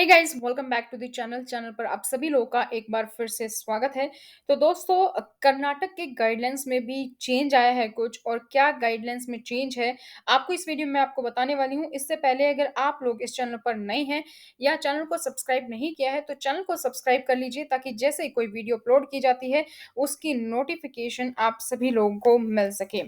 Guys, welcome back to the channel पर आप सभी लोगों का एक बार फिर से स्वागत है। तो दोस्तों, कर्नाटक के गाइडलाइंस में भी चेंज आया है कुछ, और क्या गाइडलाइंस में चेंज है आपको इस वीडियो में आपको बताने वाली हूँ। इससे पहले अगर आप लोग इस चैनल पर नए हैं या चैनल को सब्सक्राइब नहीं किया है तो चैनल को सब्सक्राइब कर लीजिए, ताकि जैसे ही कोई वीडियो अपलोड की जाती है उसकी नोटिफिकेशन आप सभी लोगों को मिल सके।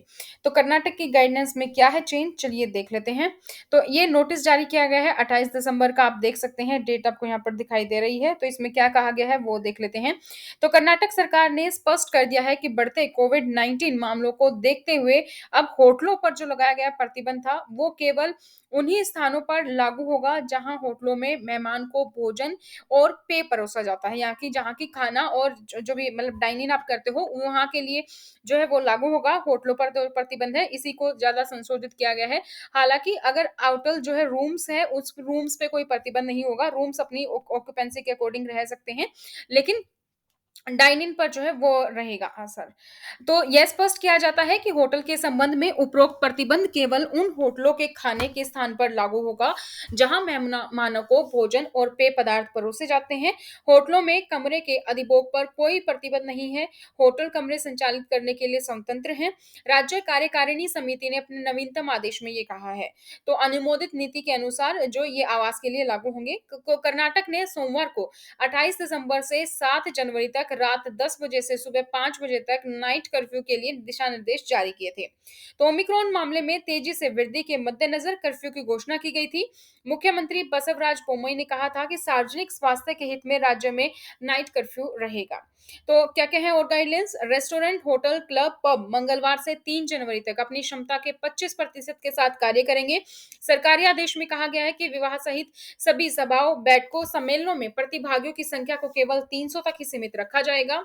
तो कर्नाटक की गाइडलाइंस में क्या है चेंज, चलिए देख लेते हैं। तो ये नोटिस जारी किया गया है 28 दिसंबर का, आप देख सकते हैं, डेट आपको यहाँ पर दिखाई दे रही है। तो इसमें क्या कहा गया है वो देख लेते हैं। तो कर्नाटक सरकार ने स्पष्ट कर दिया है कि बढ़ते कोविड 19 मामलों को देखते हुए अब होटलों पर जो लगाया गया प्रतिबंध था वो केवल उन्हीं स्थानों पर लागू होगा जहां होटलों में मेहमान को भोजन और पेय परोसा जाता है, यहाँ की जहाँ की खाना और जो भी मतलब डाइनिंग आप करते हो वहां के लिए जो है वो लागू होगा। होटलों पर तो प्रतिबंध है, इसी को ज्यादा संशोधित किया गया है। हालाँकि अगर आउटर जो है रूम्स है, उस रूम्स पे कोई प्रतिबंध नहीं होगा, रूम्स अपनी ऑक्यूपेंसी के अकॉर्डिंग रह सकते हैं, लेकिन डाइनिंग पर जो है वो रहेगा असर। तो यह स्पष्ट किया जाता है कि होटल के संबंध में उपरोक्त प्रतिबंध केवल उन होटलों के खाने के स्थान पर लागू होगा जहां मेहमानों को भोजन और पेय पदार्थ परोसे जाते हैं। होटलों में कमरे के अधिभोग पर कोई प्रतिबंध नहीं है। होटल कमरे संचालित करने के लिए स्वतंत्र हैं। राज्य कार्यकारिणी समिति ने अपने नवीनतम आदेश में ये कहा है। तो अनुमोदित नीति के अनुसार जो ये आवास के लिए लागू होंगे। कर्नाटक ने सोमवार को 28 दिसंबर से 7 जनवरी तक रात 10 बजे से सुबह 5 बजे तक नाइट कर्फ्यू के लिए दिशा निर्देश जारी किए थे। तो ओमिक्रॉन मामले में तेजी से वृद्धि के मद्देनजर कर्फ्यू की घोषणा की गई थी। मुख्यमंत्री बसवराज बोम्मई ने कहा था कि सार्वजनिक स्वास्थ्य के हित में राज्य में नाइट कर्फ्यू रहेगा। तो क्या क्या है और guidelines. Restaurant, hotel, club, pub मंगलवार से 3 जनवरी तक अपनी क्षमता के 25% के साथ कार्य करेंगे। सरकारी आदेश में कहा गया है कि विवाह सहित सभी सभाओं, बैठकों, सम्मेलनों में प्रतिभागियों की संख्या को केवल 300 तक ही सीमित रखा जाएगा।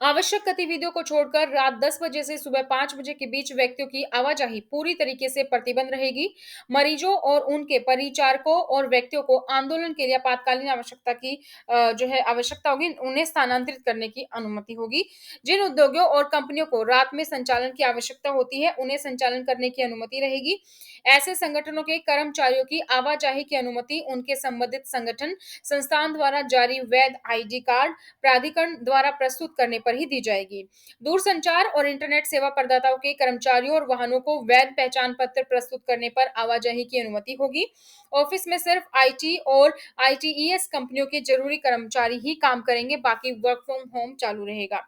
आवश्यक गतिविधियों को छोड़कर रात 10 बजे से सुबह 5 बजे के बीच व्यक्तियों की आवाजाही पूरी तरीके से प्रतिबंध रहेगी। मरीजों और उनके परिचारकों और व्यक्तियों को आंदोलन के लिए आपातकालीन आवश्यकता की जो है आवश्यकता होगी, उन्हें स्थानांतरित करने की अनुमति होगी। जिन उद्योगों और कंपनियों को रात में संचालन की आवश्यकता होती है उन्हें संचालन करने की अनुमति रहेगी। ऐसे संगठनों के कर्मचारियों की आवाजाही की अनुमति उनके संबंधित संगठन संस्थान द्वारा जारी वैध आईडी कार्ड प्राधिकरण द्वारा प्रस्तुत करने पर ही दी जाएगी। दूरसंचार और इंटरनेट सेवा प्रदाताओं के कर्मचारियों और वाहनों को वैध पहचान पत्र प्रस्तुत करने पर आवाजाही की अनुमति होगी। ऑफिस में सिर्फ आईटी और आईटीईएस कंपनियों के जरूरी कर्मचारी ही काम करेंगे, बाकी वर्क फ्रॉम होम चालू रहेगा।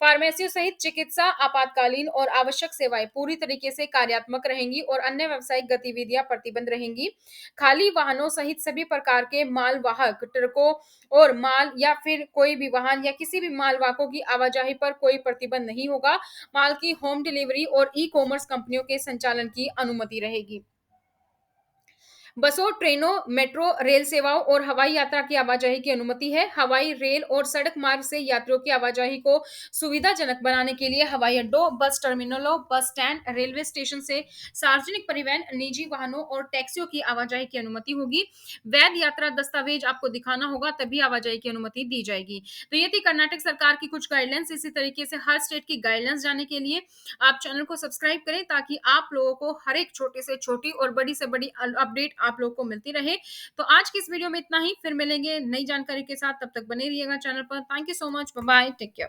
फार्मेसियों सहित चिकित्सा, आपातकालीन और आवश्यक सेवाएं पूरी तरीके से कार्यात्मक रहेंगी और अन्य व्यावसायिक गतिविधियां प्रतिबंध रहेंगी। खाली वाहनों सहित सभी प्रकार के मालवाहक ट्रकों और माल या फिर कोई भी वाहन या किसी भी मालवाहकों की आवाजाही पर कोई प्रतिबंध नहीं होगा। माल की होम डिलीवरी और ई कॉमर्स कंपनियों के संचालन की अनुमति रहेगी। बसों, ट्रेनों, मेट्रो रेल सेवाओं और हवाई यात्रा की आवाजाही की अनुमति है। हवाई, रेल और सड़क मार्ग से यात्रियों की आवाजाही को सुविधाजनक बनाने के लिए हवाई अड्डों, बस टर्मिनलों, बस स्टैंड, रेलवे स्टेशन से सार्वजनिक परिवहन, निजी वाहनों और टैक्सियों की आवाजाही की अनुमति होगी। वैध यात्रा दस्तावेज आपको दिखाना होगा, तभी आवाजाही की अनुमति दी जाएगी। तो ये थी कर्नाटक सरकार की कुछ गाइडलाइंस। इसी तरीके से हर स्टेट की गाइडलाइंस जानने के लिए आप चैनल को सब्सक्राइब करें, ताकि आप लोगों को हर एक छोटे से छोटी और बड़ी से बड़ी अपडेट आप लोगों को मिलती रहे। तो आज की इस वीडियो में इतना ही, फिर मिलेंगे नई जानकारी के साथ, तब तक बने रहिएगा चैनल पर। Thank you so much, bye bye, take care.